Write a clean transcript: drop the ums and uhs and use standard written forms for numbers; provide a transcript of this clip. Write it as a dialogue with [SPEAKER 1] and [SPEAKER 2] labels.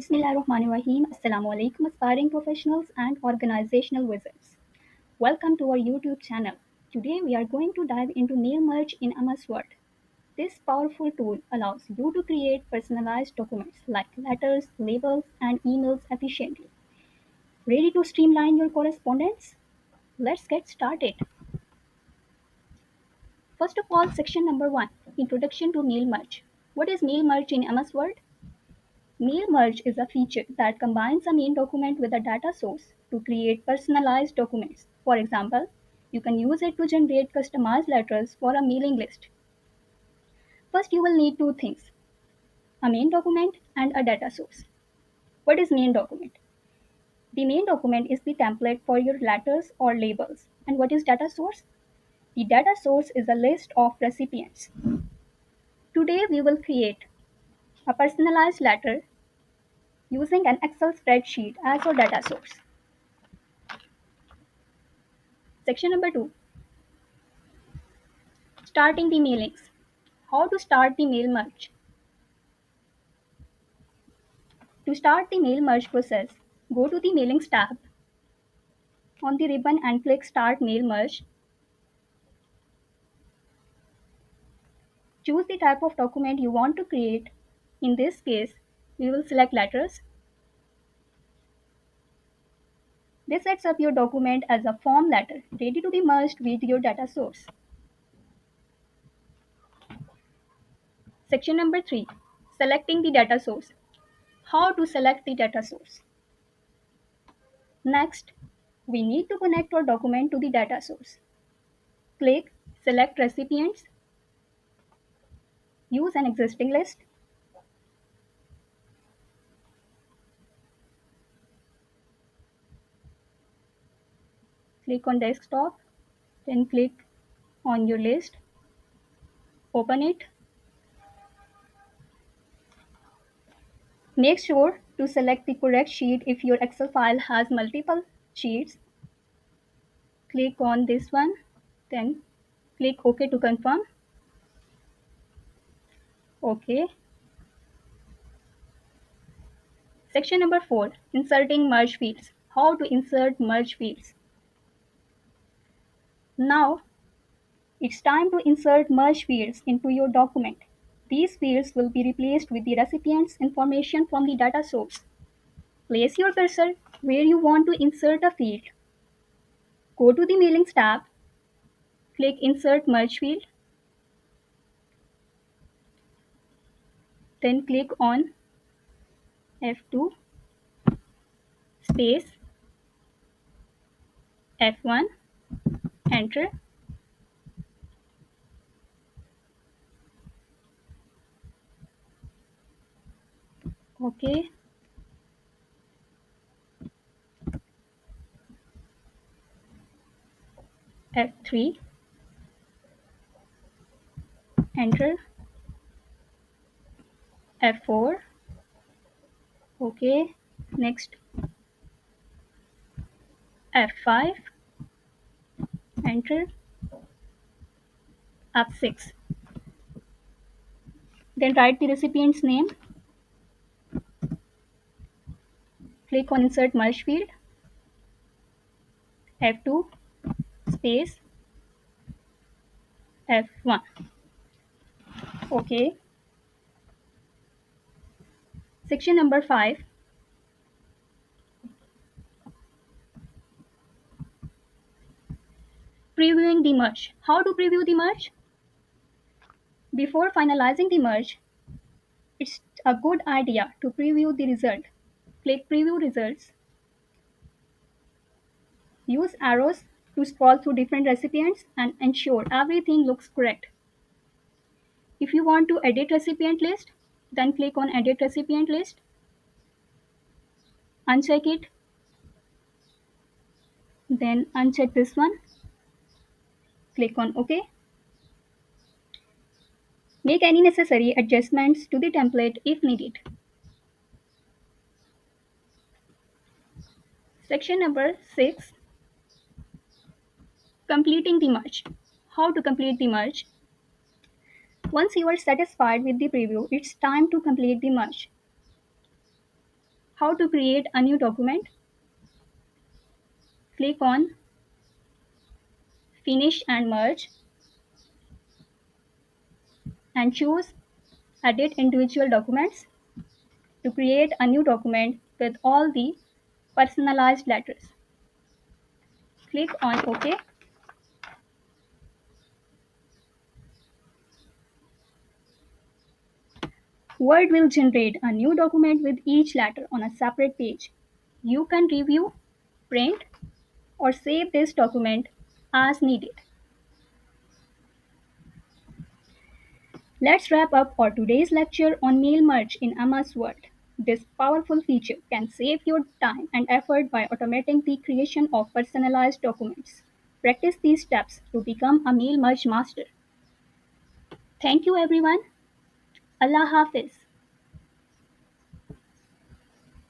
[SPEAKER 1] Bismillahirrahmanirrahim. Assalamu alaikum, aspiring professionals and organizational wizards. Welcome to our YouTube channel. Today we are going to dive into Mail Merge in MS Word. This powerful tool allows you to create personalized documents like letters, labels, and emails efficiently. Ready to streamline your correspondence? Let's get started. First of all, section number 1, Introduction to Mail Merge. What is Mail Merge in MS Word? Mail merge is a feature that combines a main document with a data source to create personalized documents. For example, you can use it to generate customized letters for a mailing list. First, you will need two things, a main document and a data source. What is main document? The main document is the template for your letters or labels. And what is data source? The data source is a list of recipients. Today, we will create a personalized letter using an Excel spreadsheet as our data source. Section number 2, Starting the mailings. How to start the mail merge? To start the mail merge process, go to the Mailings tab on the ribbon and click Start Mail Merge. Choose the type of document you want to create. In this case, we will select letters. This sets up your document as a form letter ready to be merged with your data source. Section number 3, Selecting the data source. How to select the data source? Next, we need to connect our document to the data source. Click Select Recipients. Use an existing list. Click on Desktop, then click on your list. Open it. Make sure to select the correct sheet if your Excel file has multiple sheets. Click on this one, then click OK to confirm. OK. Section number 4, Inserting merge fields. How to insert merge fields. Now, it's time to insert merge fields into your document. These fields will be replaced with the recipient's information from the data source. Place your cursor where you want to insert a field. Go to the Mailings tab, click Insert Merge Field, then click on F2, space, F1, enter. OK. F3, enter. F4, OK. Next, F5, enter. F6. Then write the recipient's name. Click on Insert Merge Field. F2, space, F1. OK. Section number 5, Previewing the merge. How to preview the merge? Before finalizing the merge, it's a good idea to preview the result. Click Preview Results. Use arrows to scroll through different recipients and ensure everything looks correct. If you want to edit recipient list, then click on Edit Recipient List. Uncheck it. Then uncheck this one. Click on OK. Make any necessary adjustments to the template if needed. Section number 6, Completing the merge. How to complete the merge? Once you are satisfied with the preview, it's time to complete the merge. How to create a new document? Click on Finish and Merge and choose Edit Individual Documents to create a new document with all the personalized letters. Click on OK. Word will generate a new document with each letter on a separate page. You can review, print, or save this document as needed. Let's wrap up our today's lecture on mail merge in MS Word. This powerful feature can save your time and effort by automating the creation of personalized documents. Practice these steps to become a mail merge master. Thank you everyone. Allah Hafiz.